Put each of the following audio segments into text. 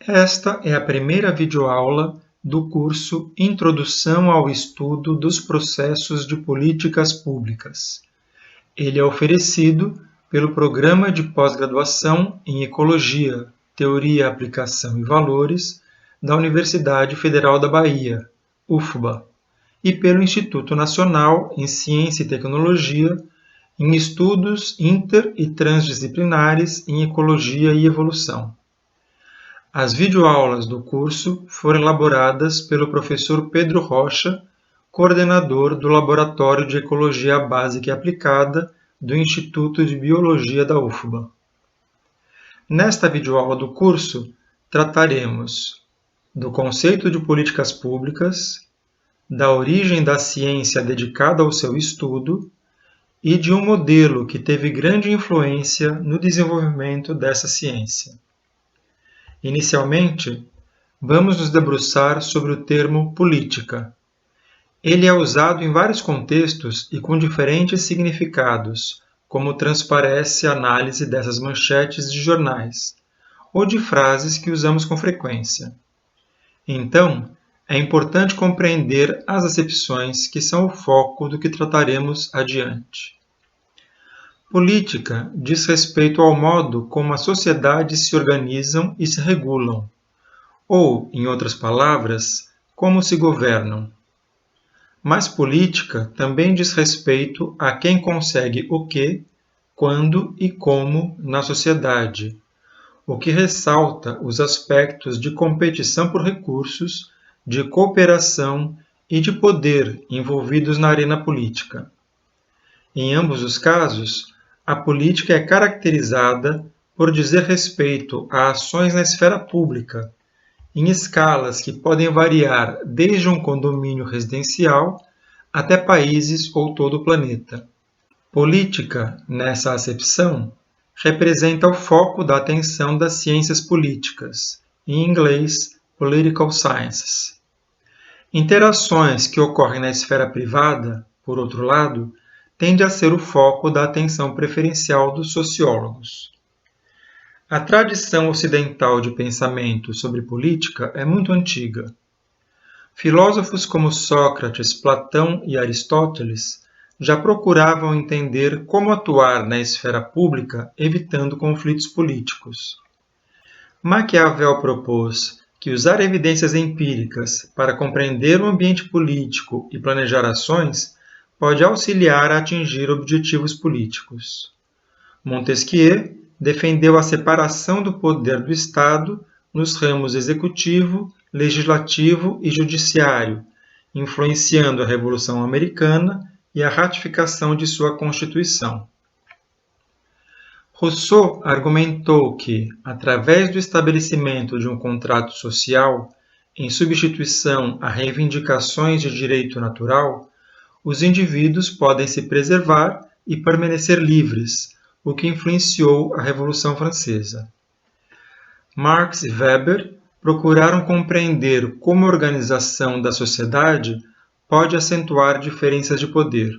Esta é a primeira videoaula do curso Introdução ao Estudo dos Processos de Políticas Públicas. Ele é oferecido pelo Programa de Pós-Graduação em Ecologia, Teoria, Aplicação e Valores da Universidade Federal da Bahia, UFBA, e pelo Instituto Nacional em Ciência e Tecnologia em Estudos Inter- e Transdisciplinares em Ecologia e Evolução. As videoaulas do curso foram elaboradas pelo professor Pedro Rocha, coordenador do Laboratório de Ecologia Básica e Aplicada do Instituto de Biologia da UFBA. Nesta videoaula do curso, trataremos do conceito de políticas públicas, da origem da ciência dedicada ao seu estudo e de um modelo que teve grande influência no desenvolvimento dessa ciência. Inicialmente, vamos nos debruçar sobre o termo política. Ele é usado em vários contextos e com diferentes significados, como transparece a análise dessas manchetes de jornais, ou de frases que usamos com frequência. Então, é importante compreender as acepções que são o foco do que trataremos adiante. Política diz respeito ao modo como as sociedades se organizam e se regulam, ou, em outras palavras, como se governam. Mas política também diz respeito a quem consegue o que, quando e como na sociedade, o que ressalta os aspectos de competição por recursos, de cooperação e de poder envolvidos na arena política. Em ambos os casos, a política é caracterizada por dizer respeito a ações na esfera pública, em escalas que podem variar desde um condomínio residencial até países ou todo o planeta. Política, nessa acepção, representa o foco da atenção das ciências políticas, em inglês, Political Sciences. Interações que ocorrem na esfera privada, por outro lado, tende a ser o foco da atenção preferencial dos sociólogos. A tradição ocidental de pensamento sobre política é muito antiga. Filósofos como Sócrates, Platão e Aristóteles já procuravam entender como atuar na esfera pública evitando conflitos políticos. Maquiavel propôs que usar evidências empíricas para compreender o ambiente político e planejar ações pode auxiliar a atingir objetivos políticos. Montesquieu defendeu a separação do poder do Estado nos ramos executivo, legislativo e judiciário, influenciando a Revolução Americana e a ratificação de sua Constituição. Rousseau argumentou que, através do estabelecimento de um contrato social, em substituição a reivindicações de direito natural, os indivíduos podem se preservar e permanecer livres, o que influenciou a Revolução Francesa. Marx e Weber procuraram compreender como a organização da sociedade pode acentuar diferenças de poder.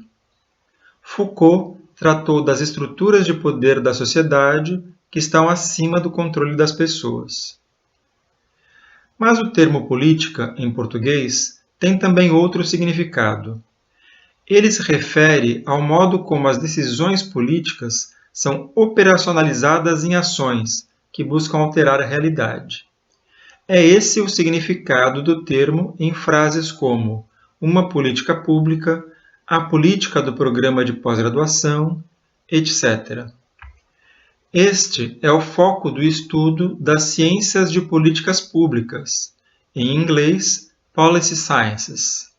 Foucault tratou das estruturas de poder da sociedade que estão acima do controle das pessoas. Mas o termo política, em português, tem também outro significado. Ele se refere ao modo como as decisões políticas são operacionalizadas em ações que buscam alterar a realidade. É esse o significado do termo em frases como uma política pública, a política do programa de pós-graduação, etc. Este é o foco do estudo das ciências de políticas públicas, em inglês, Policy Sciences.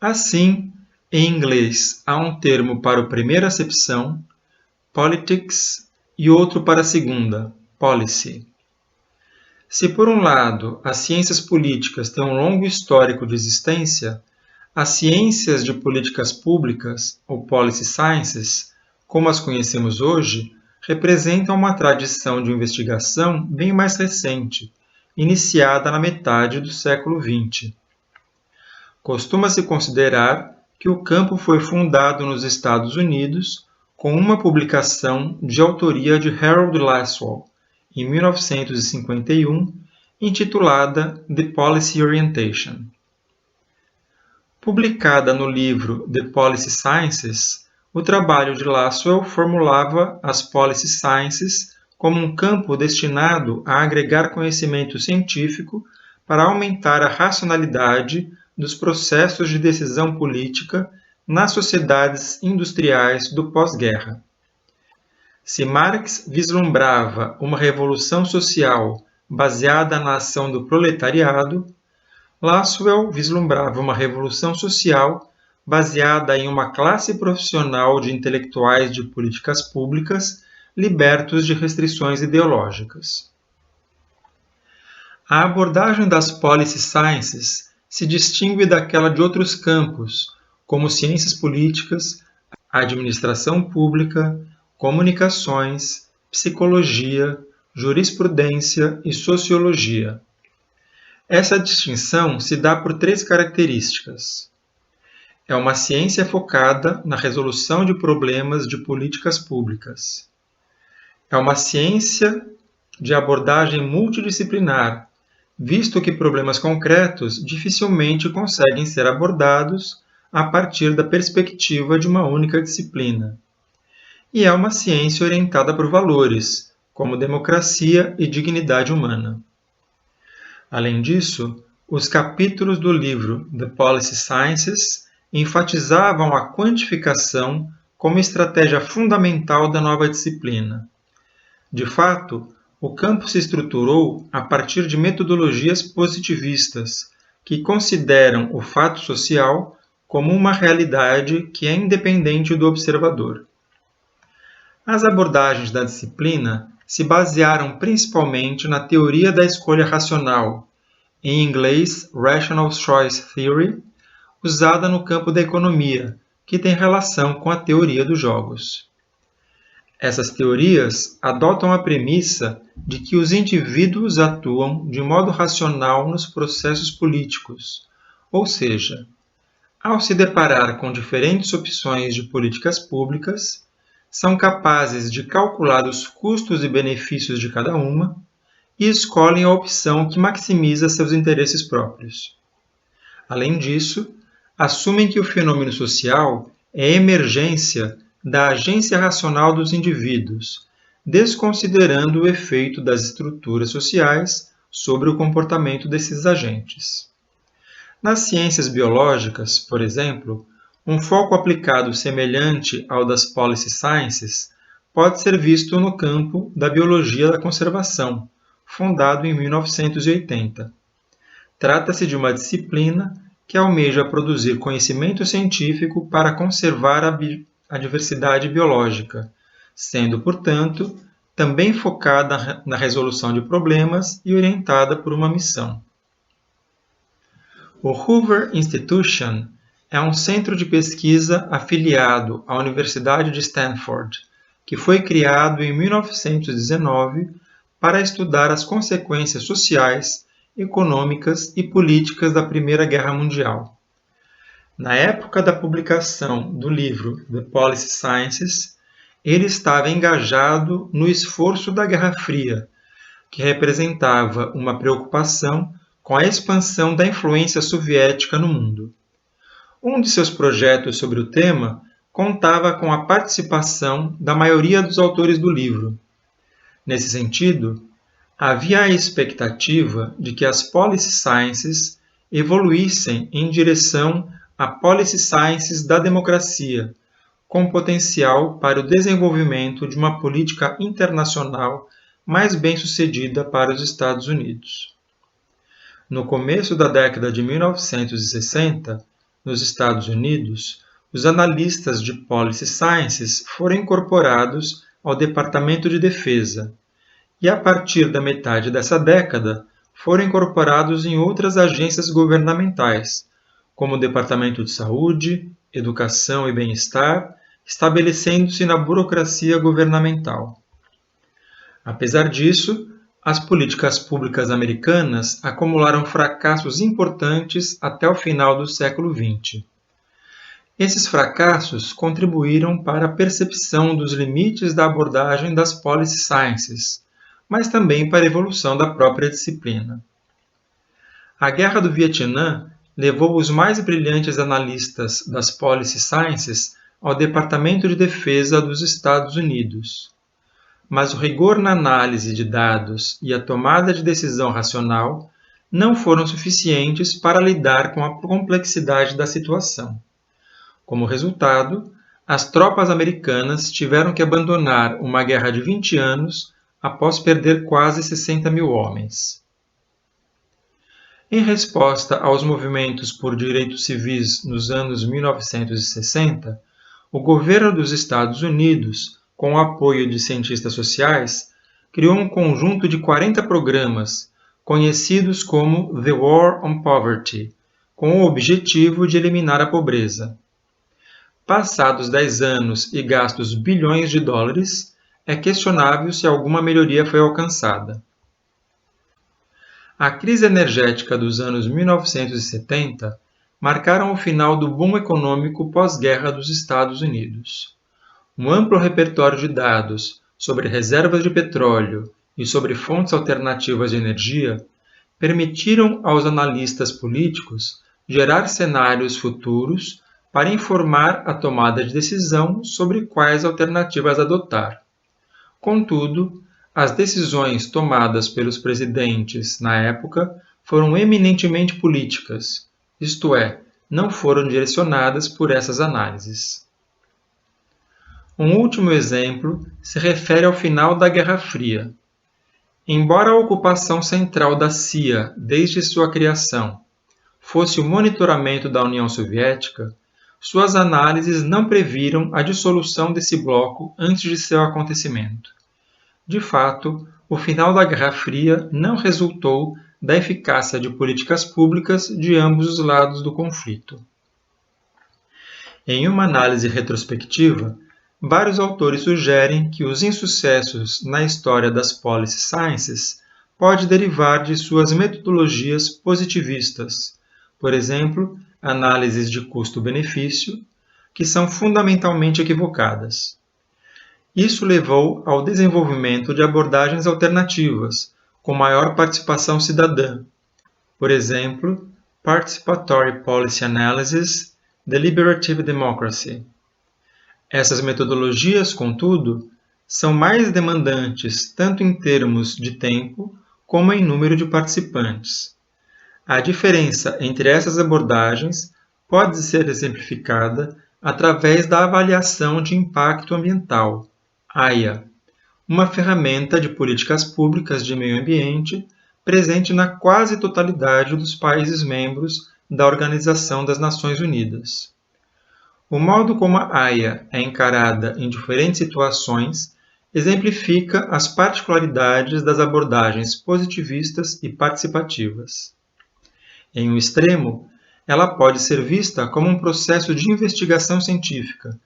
Assim, em inglês, há um termo para a primeira acepção, politics, e outro para a segunda, policy. Se, por um lado, as ciências políticas têm um longo histórico de existência, as ciências de políticas públicas, ou policy sciences, como as conhecemos hoje, representam uma tradição de investigação bem mais recente, iniciada na metade do século XX. Costuma-se considerar que o campo foi fundado nos Estados Unidos com uma publicação de autoria de Harold Lasswell, em 1951, intitulada The Policy Orientation. Publicada no livro The Policy Sciences, o trabalho de Lasswell formulava as Policy Sciences como um campo destinado a agregar conhecimento científico para aumentar a racionalidade dos processos de decisão política nas sociedades industriais do pós-guerra. Se Marx vislumbrava uma revolução social baseada na ação do proletariado, Lasswell vislumbrava uma revolução social baseada em uma classe profissional de intelectuais de políticas públicas libertos de restrições ideológicas. A abordagem das Policy Sciences se distingue daquela de outros campos, como ciências políticas, administração pública, comunicações, psicologia, jurisprudência e sociologia. Essa distinção se dá por três características. É uma ciência focada na resolução de problemas de políticas públicas. É uma ciência de abordagem multidisciplinar, visto que problemas concretos dificilmente conseguem ser abordados a partir da perspectiva de uma única disciplina. E é uma ciência orientada por valores, como democracia e dignidade humana. Além disso, os capítulos do livro The Policy Sciences enfatizavam a quantificação como estratégia fundamental da nova disciplina. De fato, o campo se estruturou a partir de metodologias positivistas, que consideram o fato social como uma realidade que é independente do observador. As abordagens da disciplina se basearam principalmente na teoria da escolha racional, em inglês Rational Choice Theory, usada no campo da economia, que tem relação com a teoria dos jogos. Essas teorias adotam a premissa de que os indivíduos atuam de modo racional nos processos políticos, ou seja, ao se deparar com diferentes opções de políticas públicas, são capazes de calcular os custos e benefícios de cada uma e escolhem a opção que maximiza seus interesses próprios. Além disso, assumem que o fenômeno social é emergência da agência racional dos indivíduos, desconsiderando o efeito das estruturas sociais sobre o comportamento desses agentes. Nas ciências biológicas, por exemplo, um foco aplicado semelhante ao das Policy Sciences pode ser visto no campo da biologia da conservação, fundado em 1980. Trata-se de uma disciplina que almeja produzir conhecimento científico para conservar a diversidade biológica, sendo, portanto, também focada na resolução de problemas e orientada por uma missão. O Hoover Institution é um centro de pesquisa afiliado à Universidade de Stanford, que foi criado em 1919 para estudar as consequências sociais, econômicas e políticas da Primeira Guerra Mundial. Na época da publicação do livro The Policy Sciences, ele estava engajado no esforço da Guerra Fria, que representava uma preocupação com a expansão da influência soviética no mundo. Um de seus projetos sobre o tema contava com a participação da maioria dos autores do livro. Nesse sentido, havia a expectativa de que as Policy Sciences evoluíssem em direção a Policy Sciences da democracia, com potencial para o desenvolvimento de uma política internacional mais bem-sucedida para os Estados Unidos. No começo da década de 1960, nos Estados Unidos, os analistas de Policy Sciences foram incorporados ao Departamento de Defesa e, a partir da metade dessa década, foram incorporados em outras agências governamentais, como o Departamento de Saúde, Educação e Bem-Estar, estabelecendo-se na burocracia governamental. Apesar disso, as políticas públicas americanas acumularam fracassos importantes até o final do século XX. Esses fracassos contribuíram para a percepção dos limites da abordagem das Policy Sciences, mas também para a evolução da própria disciplina. A Guerra do Vietnã levou os mais brilhantes analistas das Policy Sciences ao Departamento de Defesa dos Estados Unidos. Mas o rigor na análise de dados e a tomada de decisão racional não foram suficientes para lidar com a complexidade da situação. Como resultado, as tropas americanas tiveram que abandonar uma guerra de 20 anos após perder quase 60 mil homens. Em resposta aos movimentos por direitos civis nos anos 1960, o governo dos Estados Unidos, com o apoio de cientistas sociais, criou um conjunto de 40 programas, conhecidos como The War on Poverty, com o objetivo de eliminar a pobreza. Passados 10 anos e gastos bilhões de dólares, é questionável se alguma melhoria foi alcançada. A crise energética dos anos 1970 marcaram o final do boom econômico pós-guerra dos Estados Unidos. Um amplo repertório de dados sobre reservas de petróleo e sobre fontes alternativas de energia permitiram aos analistas políticos gerar cenários futuros para informar a tomada de decisão sobre quais alternativas adotar. Contudo, as decisões tomadas pelos presidentes na época foram eminentemente políticas, isto é, não foram direcionadas por essas análises. Um último exemplo se refere ao final da Guerra Fria. Embora a ocupação central da CIA desde sua criação fosse o monitoramento da União Soviética, suas análises não previram a dissolução desse bloco antes de seu acontecimento. De fato, o final da Guerra Fria não resultou da eficácia de políticas públicas de ambos os lados do conflito. Em uma análise retrospectiva, vários autores sugerem que os insucessos na história das Policy Sciences pode derivar de suas metodologias positivistas, por exemplo, análises de custo-benefício, que são fundamentalmente equivocadas. Isso levou ao desenvolvimento de abordagens alternativas, com maior participação cidadã. Por exemplo, Participatory Policy Analysis, Deliberative Democracy. Essas metodologias, contudo, são mais demandantes tanto em termos de tempo como em número de participantes. A diferença entre essas abordagens pode ser exemplificada através da avaliação de impacto ambiental, AIA, uma ferramenta de políticas públicas de meio ambiente presente na quase totalidade dos países membros da Organização das Nações Unidas. O modo como a AIA é encarada em diferentes situações exemplifica as particularidades das abordagens positivistas e participativas. Em um extremo, ela pode ser vista como um processo de investigação científica,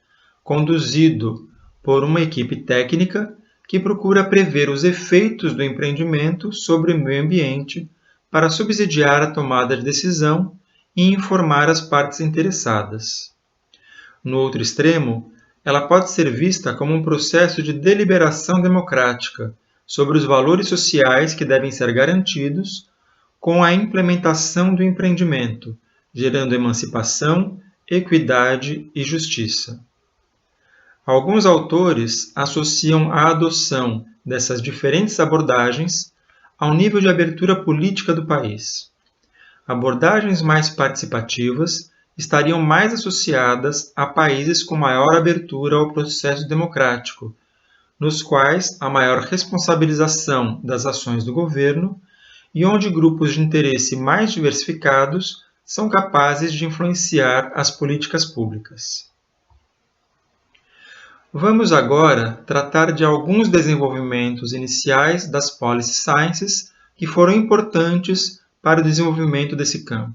conduzido por uma equipe técnica que procura prever os efeitos do empreendimento sobre o meio ambiente para subsidiar a tomada de decisão e informar as partes interessadas. No outro extremo, ela pode ser vista como um processo de deliberação democrática sobre os valores sociais que devem ser garantidos com a implementação do empreendimento, gerando emancipação, equidade e justiça. Alguns autores associam a adoção dessas diferentes abordagens ao nível de abertura política do país. Abordagens mais participativas estariam mais associadas a países com maior abertura ao processo democrático, nos quais há maior responsabilização das ações do governo e onde grupos de interesse mais diversificados são capazes de influenciar as políticas públicas. Vamos agora tratar de alguns desenvolvimentos iniciais das Policy Sciences que foram importantes para o desenvolvimento desse campo.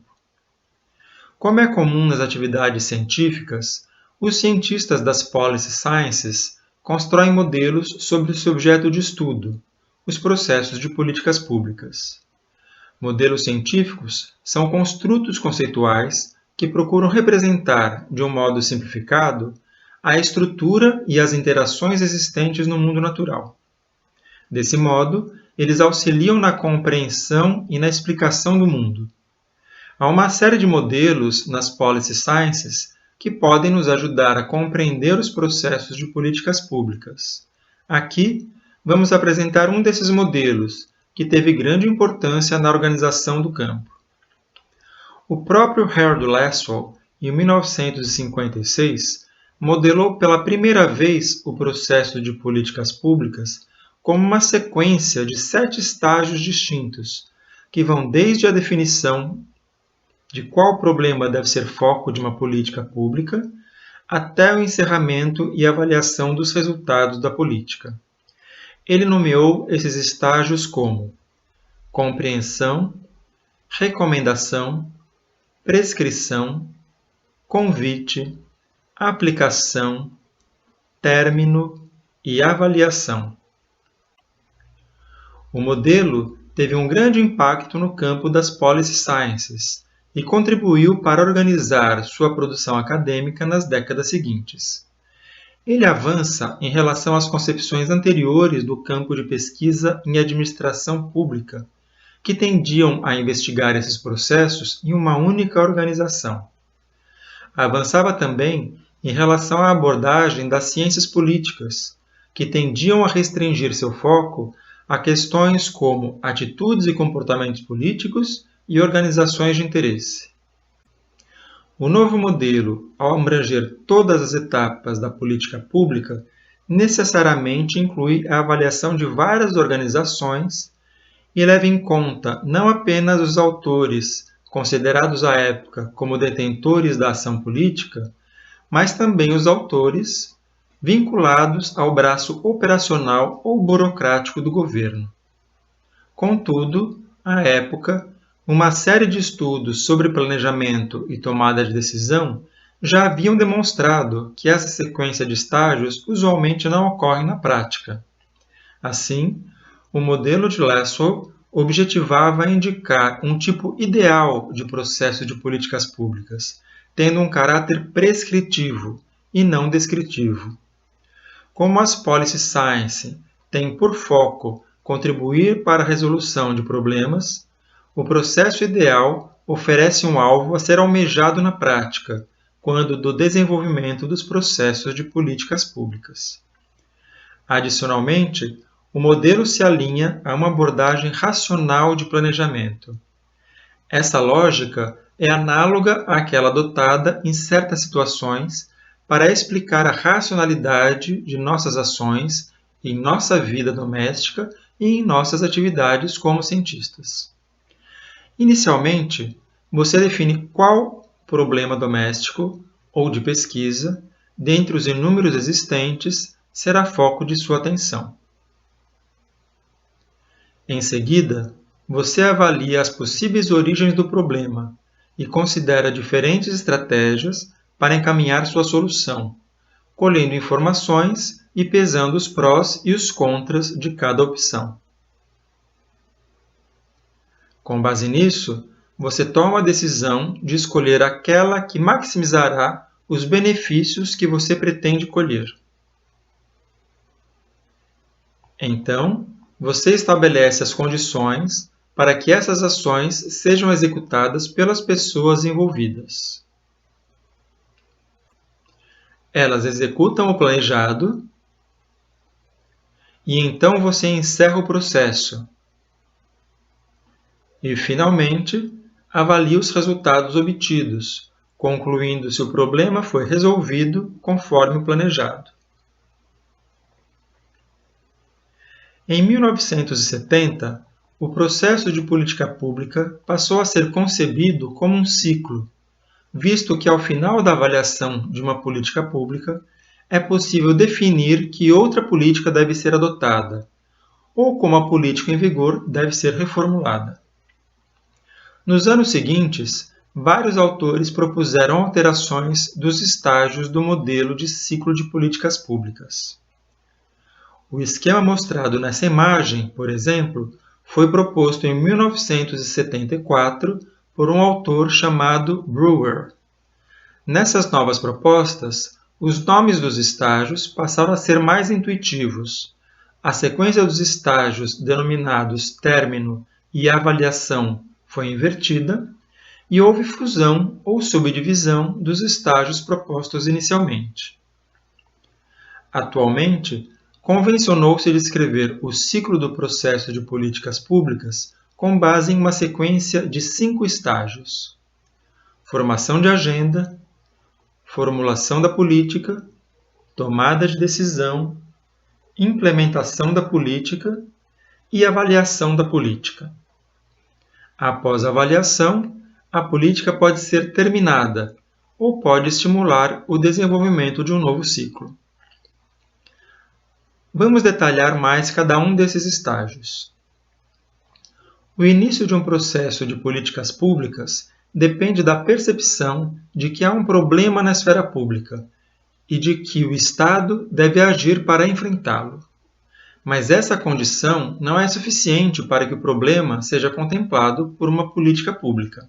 Como é comum nas atividades científicas, os cientistas das Policy Sciences constroem modelos sobre o seu objeto de estudo, os processos de políticas públicas. Modelos científicos são construtos conceituais que procuram representar, de um modo simplificado, a estrutura e as interações existentes no mundo natural. Desse modo, eles auxiliam na compreensão e na explicação do mundo, Há uma série de modelos nas policy sciences que podem nos ajudar a compreender os processos de políticas públicas. Aqui, vamos apresentar um desses modelos, que teve grande importância na organização do campo. O próprio Harold Lasswell, em 1956, modelou pela primeira vez o processo de políticas públicas como uma sequência de 7 estágios distintos, que vão desde a definição de qual problema deve ser foco de uma política pública, até o encerramento e avaliação dos resultados da política. Ele nomeou esses estágios como compreensão, recomendação, prescrição, convite, aplicação, término e avaliação. O modelo teve um grande impacto no campo das policy sciences e contribuiu para organizar sua produção acadêmica nas décadas seguintes. Ele avança em relação às concepções anteriores do campo de pesquisa em administração pública, que tendiam a investigar esses processos em uma única organização. Avançava também em relação à abordagem das ciências políticas, que tendiam a restringir seu foco a questões como atitudes e comportamentos políticos e organizações de interesse. O novo modelo, ao abranger todas as etapas da política pública, necessariamente inclui a avaliação de várias organizações e leva em conta não apenas os autores considerados à época como detentores da ação política, mas também os autores vinculados ao braço operacional ou burocrático do governo. Contudo, à época, uma série de estudos sobre planejamento e tomada de decisão já haviam demonstrado que essa sequência de estágios usualmente não ocorre na prática. Assim, o modelo de Lasswell objetivava indicar um tipo ideal de processo de políticas públicas, tendo um caráter prescritivo e não descritivo. Como as policy science têm por foco contribuir para a resolução de problemas, o processo ideal oferece um alvo a ser almejado na prática, quando do desenvolvimento dos processos de políticas públicas. Adicionalmente, o modelo se alinha a uma abordagem racional de planejamento. Essa lógica é análoga àquela adotada em certas situações para explicar a racionalidade de nossas ações em nossa vida doméstica e em nossas atividades como cientistas. Inicialmente, você define qual problema doméstico ou de pesquisa, dentre os inúmeros existentes, será foco de sua atenção. Em seguida, você avalia as possíveis origens do problema e considera diferentes estratégias para encaminhar sua solução, colhendo informações e pesando os prós e os contras de cada opção. Com base nisso, você toma a decisão de escolher aquela que maximizará os benefícios que você pretende colher. Então, você estabelece as condições para que essas ações sejam executadas pelas pessoas envolvidas. Elas executam o planejado e então você encerra o processo. E, finalmente, avalie os resultados obtidos, concluindo se o problema foi resolvido conforme o planejado. Em 1970, o processo de política pública passou a ser concebido como um ciclo, visto que ao final da avaliação de uma política pública é possível definir que outra política deve ser adotada, ou como a política em vigor deve ser reformulada. Nos anos seguintes, vários autores propuseram alterações dos estágios do modelo de ciclo de políticas públicas. O esquema mostrado nessa imagem, por exemplo, foi proposto em 1974 por um autor chamado Brewer. Nessas novas propostas, os nomes dos estágios passaram a ser mais intuitivos. A sequência dos estágios denominados término e avaliação foi invertida, e houve fusão ou subdivisão dos estágios propostos inicialmente. Atualmente, convencionou-se descrever o ciclo do processo de políticas públicas com base em uma sequência de 5 estágios: formação de agenda, formulação da política, tomada de decisão, implementação da política e avaliação da política. Após a avaliação, a política pode ser terminada ou pode estimular o desenvolvimento de um novo ciclo. Vamos detalhar mais cada um desses estágios. O início de um processo de políticas públicas depende da percepção de que há um problema na esfera pública e de que o Estado deve agir para enfrentá-lo. Mas essa condição não é suficiente para que o problema seja contemplado por uma política pública.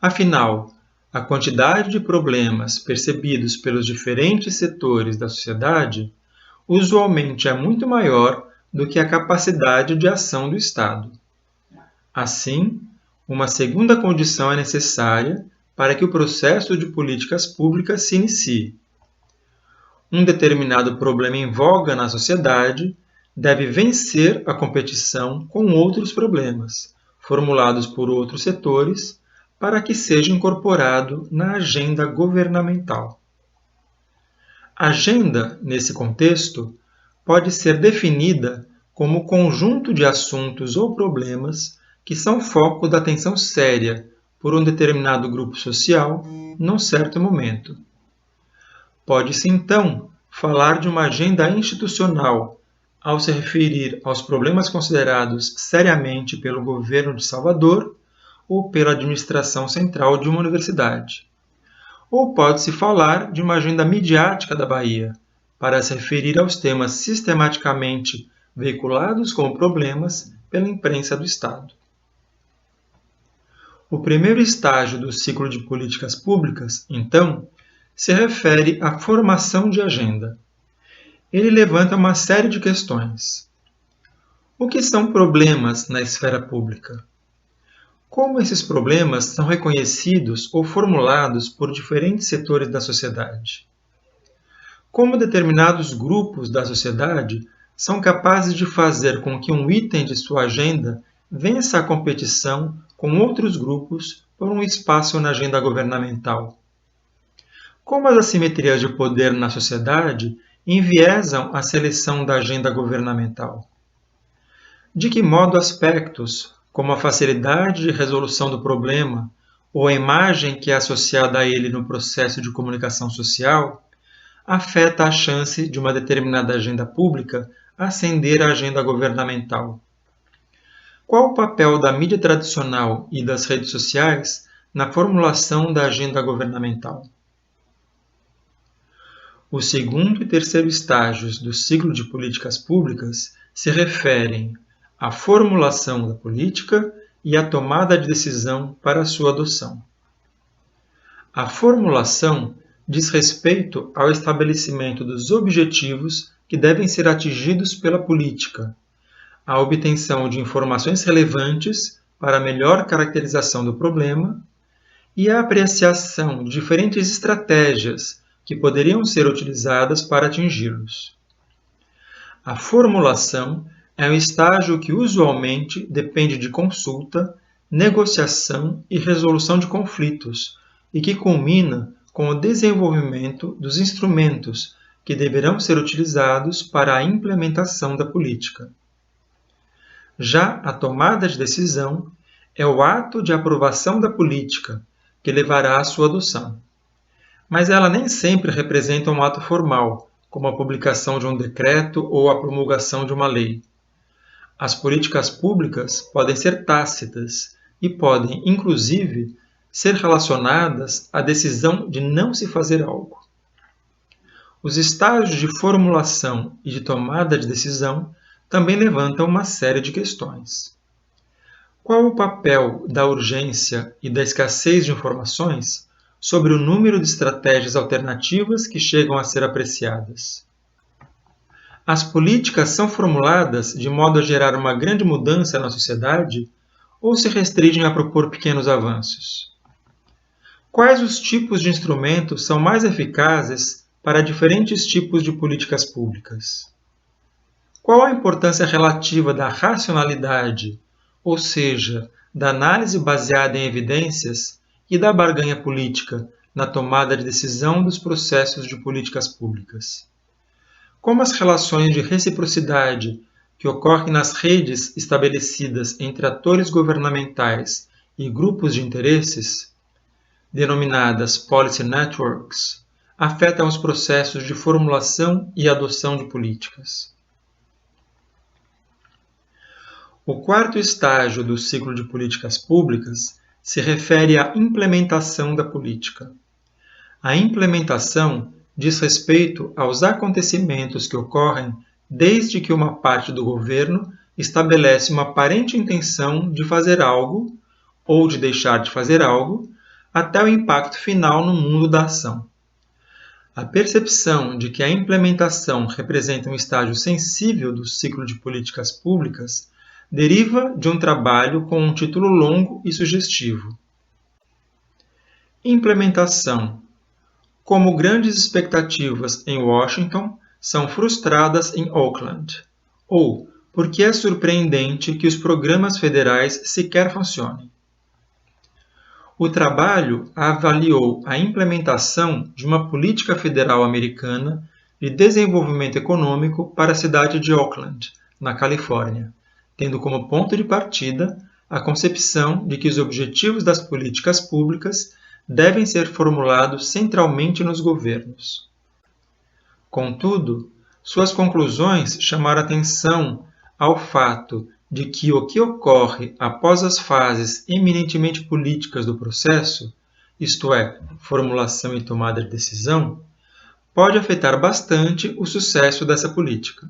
Afinal, a quantidade de problemas percebidos pelos diferentes setores da sociedade usualmente é muito maior do que a capacidade de ação do Estado. Assim, uma segunda condição é necessária para que o processo de políticas públicas se inicie. Um determinado problema em voga na sociedade deve vencer a competição com outros problemas, formulados por outros setores, para que seja incorporado na agenda governamental. Agenda, nesse contexto, pode ser definida como conjunto de assuntos ou problemas que são foco da atenção séria por um determinado grupo social num certo momento. Pode-se, então, falar de uma agenda institucional ao se referir aos problemas considerados seriamente pelo governo de Salvador ou pela administração central de uma universidade. Ou pode-se falar de uma agenda midiática da Bahia, para se referir aos temas sistematicamente veiculados como problemas pela imprensa do Estado. O primeiro estágio do ciclo de políticas públicas, então, se refere à formação de agenda. Ele levanta uma série de questões. O que são problemas na esfera pública? Como esses problemas são reconhecidos ou formulados por diferentes setores da sociedade? Como determinados grupos da sociedade são capazes de fazer com que um item de sua agenda vença a competição com outros grupos por um espaço na agenda governamental? Como as assimetrias de poder na sociedade enviesam a seleção da agenda governamental? De que modo aspectos como a facilidade de resolução do problema ou a imagem que é associada a ele no processo de comunicação social, afeta a chance de uma determinada agenda pública ascender à agenda governamental? Qual o papel da mídia tradicional e das redes sociais na formulação da agenda governamental? O segundo e terceiro estágios do ciclo de políticas públicas se referem à formulação da política e à tomada de decisão para a sua adoção. A formulação diz respeito ao estabelecimento dos objetivos que devem ser atingidos pela política, à obtenção de informações relevantes para a melhor caracterização do problema e à apreciação de diferentes estratégias que poderiam ser utilizadas para atingi-los. A formulação é um estágio que usualmente depende de consulta, negociação e resolução de conflitos e que culmina com o desenvolvimento dos instrumentos que deverão ser utilizados para a implementação da política. Já a tomada de decisão é o ato de aprovação da política que levará à sua adoção. Mas ela nem sempre representa um ato formal, como a publicação de um decreto ou a promulgação de uma lei. As políticas públicas podem ser tácitas e podem, inclusive, ser relacionadas à decisão de não se fazer algo. Os estágios de formulação e de tomada de decisão também levantam uma série de questões. Qual o papel da urgência e da escassez de informações sobre o número de estratégias alternativas que chegam a ser apreciadas? As políticas são formuladas de modo a gerar uma grande mudança na sociedade ou se restringem a propor pequenos avanços? Quais os tipos de instrumentos são mais eficazes para diferentes tipos de políticas públicas? Qual a importância relativa da racionalidade, ou seja, da análise baseada em evidências, e da barganha política na tomada de decisão dos processos de políticas públicas? Como as relações de reciprocidade que ocorrem nas redes estabelecidas entre atores governamentais e grupos de interesses, denominadas policy networks, afetam os processos de formulação e adoção de políticas. O quarto estágio do ciclo de políticas públicas se refere à implementação da política. A implementação diz respeito aos acontecimentos que ocorrem desde que uma parte do governo estabelece uma aparente intenção de fazer algo ou de deixar de fazer algo, até o impacto final no mundo da ação. A percepção de que a implementação representa um estágio sensível do ciclo de políticas públicas deriva de um trabalho com um título longo e sugestivo. Implementação. Como grandes expectativas em Washington são frustradas em Oakland, ou porque é surpreendente que os programas federais sequer funcionem. O trabalho avaliou a implementação de uma política federal americana de desenvolvimento econômico para a cidade de Oakland, na Califórnia, tendo como ponto de partida a concepção de que os objetivos das políticas públicas devem ser formulados centralmente nos governos. Contudo, suas conclusões chamaram atenção ao fato de que o que ocorre após as fases eminentemente políticas do processo, isto é, formulação e tomada de decisão, pode afetar bastante o sucesso dessa política.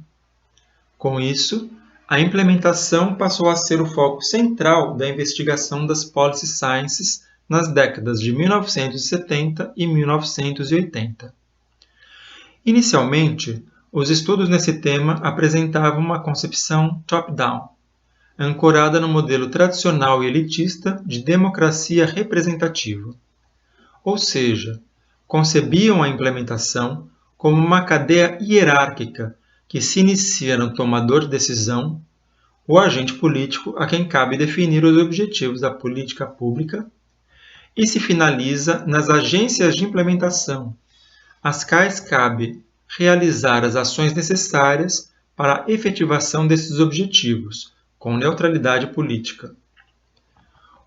Com isso, a implementação passou a ser o foco central da investigação das policy sciences nas décadas de 1970 e 1980. Inicialmente, os estudos nesse tema apresentavam uma concepção top-down, ancorada no modelo tradicional e elitista de democracia representativa. Ou seja, concebiam a implementação como uma cadeia hierárquica que se inicia no tomador de decisão, o agente político a quem cabe definir os objetivos da política pública, e se finaliza nas agências de implementação, às quais cabe realizar as ações necessárias para a efetivação desses objetivos, com neutralidade política.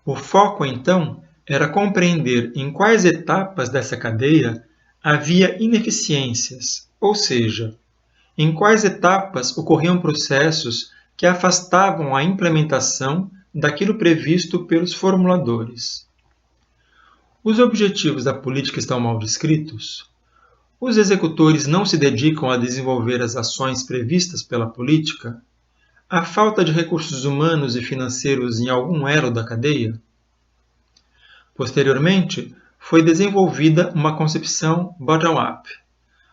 O foco, então, era compreender em quais etapas dessa cadeia havia ineficiências, ou seja, em quais etapas ocorriam processos que afastavam a implementação daquilo previsto pelos formuladores. Os objetivos da política estão mal descritos? Os executores não se dedicam a desenvolver as ações previstas pela política? Há falta de recursos humanos e financeiros em algum elo da cadeia? Posteriormente, foi desenvolvida uma concepção bottom-up,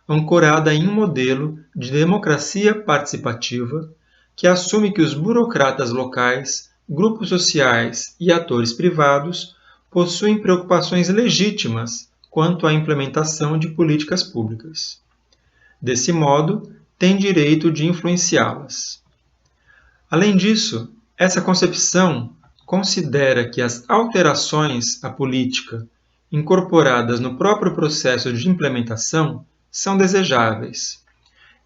ancorada em um modelo de democracia participativa que assume que os burocratas locais, grupos sociais e atores privados possuem preocupações legítimas quanto à implementação de políticas públicas. Desse modo, têm direito de influenciá-las. Além disso, essa concepção considera que as alterações à política incorporadas no próprio processo de implementação são desejáveis.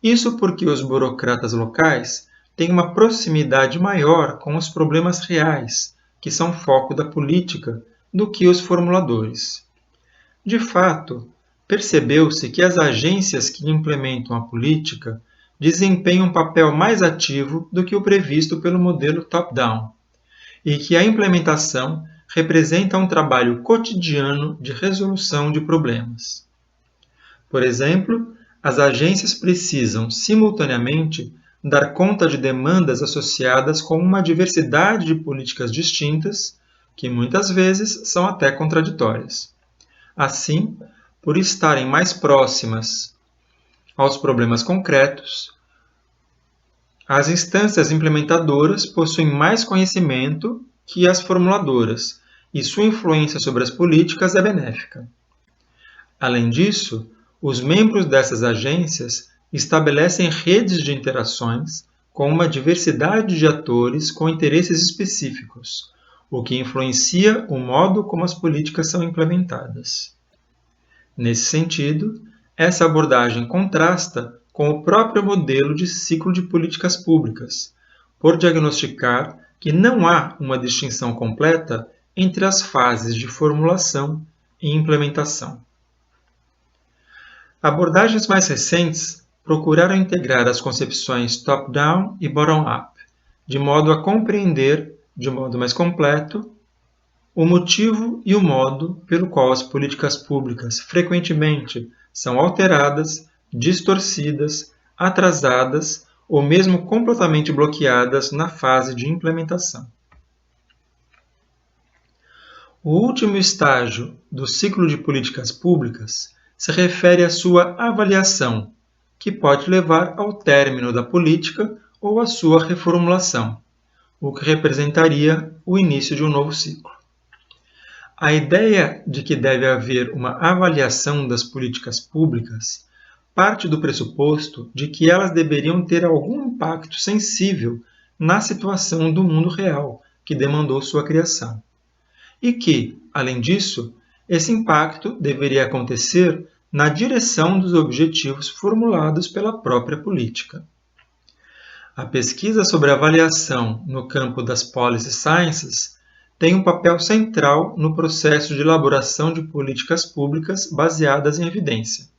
Isso porque os burocratas locais têm uma proximidade maior com os problemas reais, que são foco da política, do que os formuladores. De fato, percebeu-se que as agências que implementam a política desempenham um papel mais ativo do que o previsto pelo modelo top-down, e que a implementação representa um trabalho cotidiano de resolução de problemas. Por exemplo, as agências precisam, simultaneamente, dar conta de demandas associadas com uma diversidade de políticas distintas, que muitas vezes são até contraditórias. Assim, por estarem mais próximas aos problemas concretos, as instâncias implementadoras possuem mais conhecimento que as formuladoras e sua influência sobre as políticas é benéfica. Além disso, os membros dessas agências estabelecem redes de interações com uma diversidade de atores com interesses específicos, o que influencia o modo como as políticas são implementadas. Nesse sentido, essa abordagem contrasta com o próprio modelo de ciclo de políticas públicas, por diagnosticar que não há uma distinção completa entre as fases de formulação e implementação. Abordagens mais recentes procuraram integrar as concepções top-down e bottom-up, de modo a compreender, de modo mais completo, o motivo e o modo pelo qual as políticas públicas frequentemente são alteradas, distorcidas, atrasadas ou mesmo completamente bloqueadas na fase de implementação. O último estágio do ciclo de políticas públicas se refere à sua avaliação, que pode levar ao término da política ou à sua reformulação, o que representaria o início de um novo ciclo. A ideia de que deve haver uma avaliação das políticas públicas parte do pressuposto de que elas deveriam ter algum impacto sensível na situação do mundo real que demandou sua criação. E que, além disso, esse impacto deveria acontecer na direção dos objetivos formulados pela própria política. A pesquisa sobre avaliação no campo das policy sciences tem um papel central no processo de elaboração de políticas públicas baseadas em evidência.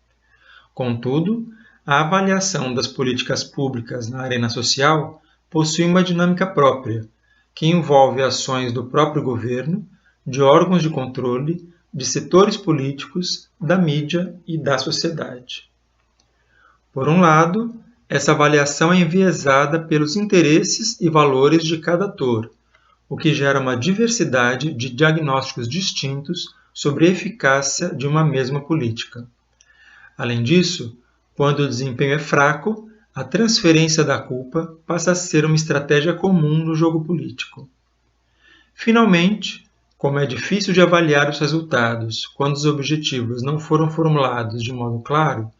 Contudo, a avaliação das políticas públicas na arena social possui uma dinâmica própria, que envolve ações do próprio governo, de órgãos de controle, de setores políticos, da mídia e da sociedade. Por um lado, essa avaliação é enviesada pelos interesses e valores de cada ator, o que gera uma diversidade de diagnósticos distintos sobre a eficácia de uma mesma política. Além disso, quando o desempenho é fraco, a transferência da culpa passa a ser uma estratégia comum no jogo político. Finalmente, como é difícil de avaliar os resultados quando os objetivos não foram formulados de modo claro,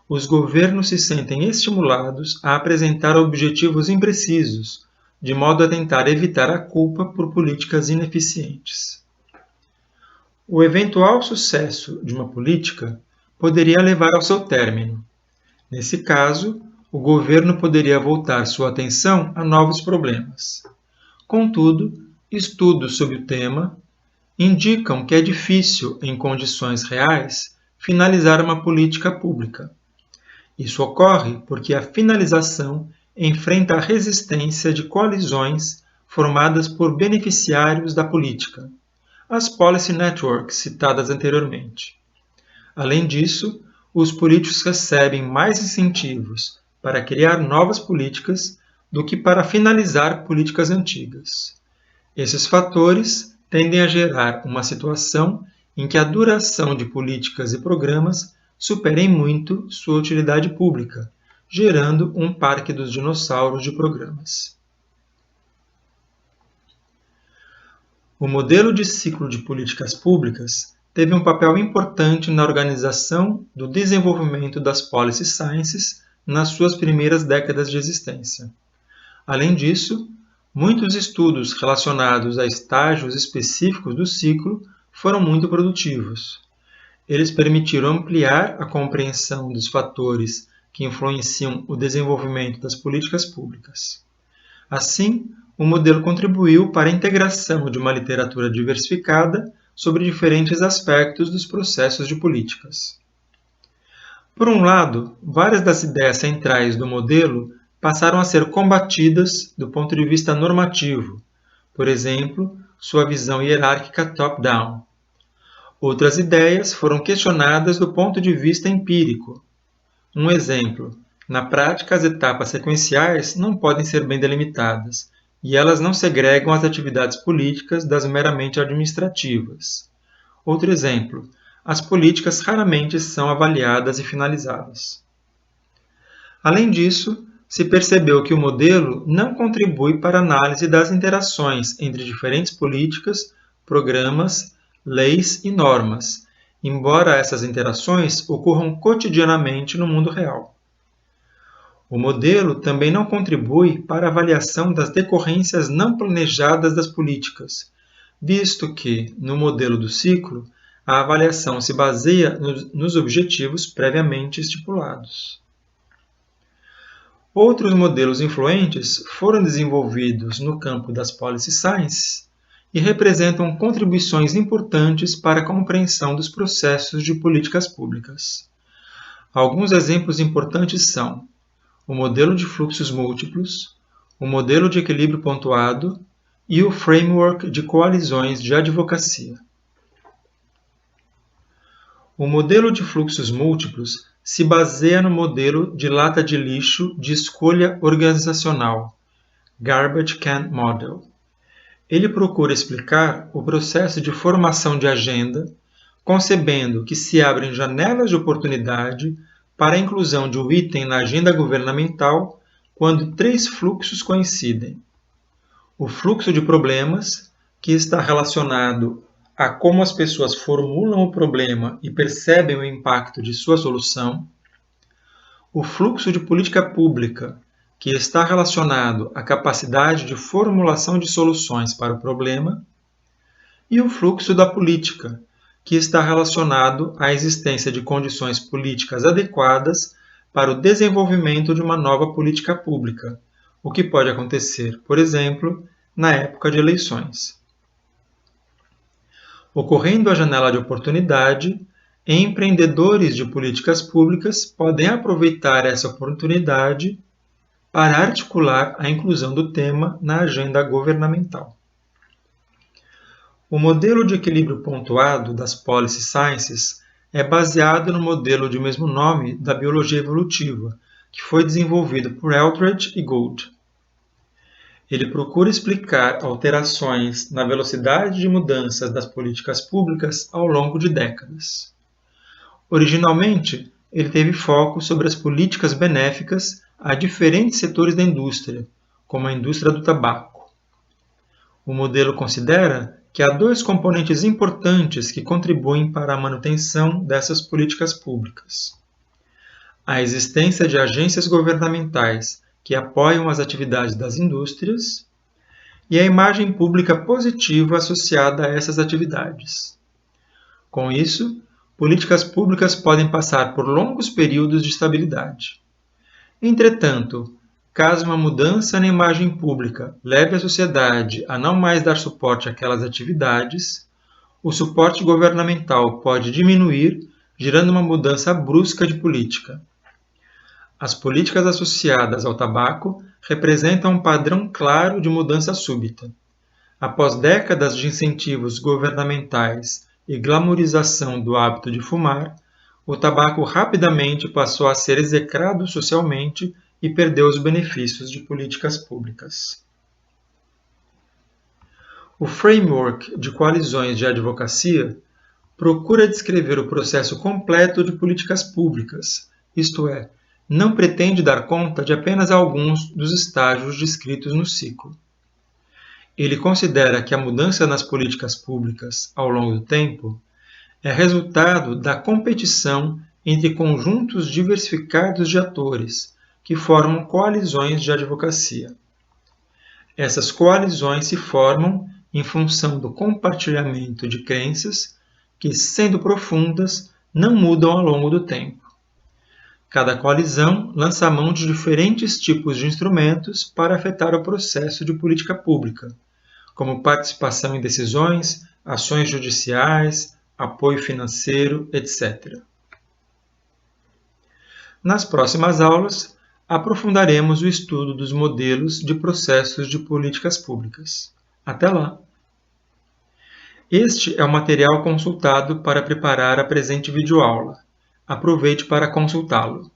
os governos se sentem estimulados a apresentar objetivos imprecisos, de modo a tentar evitar a culpa por políticas ineficientes. O eventual sucesso de uma política poderia levar ao seu término. Nesse caso, o governo poderia voltar sua atenção a novos problemas. Contudo, estudos sobre o tema indicam que é difícil, em condições reais, finalizar uma política pública. Isso ocorre porque a finalização enfrenta a resistência de coalizões formadas por beneficiários da política, as policy networks citadas anteriormente. Além disso, os políticos recebem mais incentivos para criar novas políticas do que para finalizar políticas antigas. Esses fatores tendem a gerar uma situação em que a duração de políticas e programas superem muito sua utilidade pública, gerando um parque dos dinossauros de programas. O modelo de ciclo de políticas públicas teve um papel importante na organização do desenvolvimento das policy sciences nas suas primeiras décadas de existência. Além disso, muitos estudos relacionados a estágios específicos do ciclo foram muito produtivos. Eles permitiram ampliar a compreensão dos fatores que influenciam o desenvolvimento das políticas públicas. Assim, o modelo contribuiu para a integração de uma literatura diversificada sobre diferentes aspectos dos processos de políticas. Por um lado, várias das ideias centrais do modelo passaram a ser combatidas do ponto de vista normativo, por exemplo, sua visão hierárquica top-down. Outras ideias foram questionadas do ponto de vista empírico. Um exemplo: na prática, as etapas sequenciais não podem ser bem delimitadas, e elas não segregam as atividades políticas das meramente administrativas. Outro exemplo: as políticas raramente são avaliadas e finalizadas. Além disso, se percebeu que o modelo não contribui para a análise das interações entre diferentes políticas programas, leis e normas, embora essas interações ocorram cotidianamente no mundo real. O modelo também não contribui para a avaliação das decorrências não planejadas das políticas, visto que, no modelo do ciclo, a avaliação se baseia nos objetivos previamente estipulados. Outros modelos influentes foram desenvolvidos no campo das policy science e representam contribuições importantes para a compreensão dos processos de políticas públicas. Alguns exemplos importantes são o modelo de fluxos múltiplos, o modelo de equilíbrio pontuado e o framework de coalizões de advocacia. O modelo de fluxos múltiplos se baseia no modelo de lata de lixo de escolha organizacional, Garbage Can Model. Ele procura explicar o processo de formação de agenda, concebendo que se abrem janelas de oportunidade para a inclusão de um item na agenda governamental quando 3 fluxos coincidem. O fluxo de problemas, que está relacionado a como as pessoas formulam o problema e percebem o impacto de sua solução. O fluxo de política pública, que está relacionado à capacidade de formulação de soluções para o problema. E o fluxo da política, que está relacionado à existência de condições políticas adequadas para o desenvolvimento de uma nova política pública, o que pode acontecer, por exemplo, na época de eleições. Ocorrendo a janela de oportunidade, empreendedores de políticas públicas podem aproveitar essa oportunidade para articular a inclusão do tema na agenda governamental. O modelo de equilíbrio pontuado das policy sciences é baseado no modelo de mesmo nome da biologia evolutiva, que foi desenvolvido por Eldredge e Gould. Ele procura explicar alterações na velocidade de mudanças das políticas públicas ao longo de décadas. Originalmente, ele teve foco sobre as políticas benéficas a diferentes setores da indústria, como a indústria do tabaco. O modelo considera que há 2 componentes importantes que contribuem para a manutenção dessas políticas públicas: a existência de agências governamentais que apoiam as atividades das indústrias e a imagem pública positiva associada a essas atividades. Com isso, políticas públicas podem passar por longos períodos de estabilidade. Entretanto, caso uma mudança na imagem pública leve a sociedade a não mais dar suporte àquelas atividades, o suporte governamental pode diminuir, gerando uma mudança brusca de política. As políticas associadas ao tabaco representam um padrão claro de mudança súbita. Após décadas de incentivos governamentais e glamorização do hábito de fumar, o tabaco rapidamente passou a ser execrado socialmente e perdeu os benefícios de políticas públicas. O framework de coalizões de advocacia procura descrever o processo completo de políticas públicas, isto é, não pretende dar conta de apenas alguns dos estágios descritos no ciclo. Ele considera que a mudança nas políticas públicas ao longo do tempo é resultado da competição entre conjuntos diversificados de atores, que formam coalizões de advocacia. Essas coalizões se formam em função do compartilhamento de crenças que, sendo profundas, não mudam ao longo do tempo. Cada coalizão lança mão de diferentes tipos de instrumentos para afetar o processo de política pública, como participação em decisões, ações judiciais, apoio financeiro, etc. Nas próximas aulas, aprofundaremos o estudo dos modelos de processos de políticas públicas. Até lá! Este é o material consultado para preparar a presente videoaula. Aproveite para consultá-lo.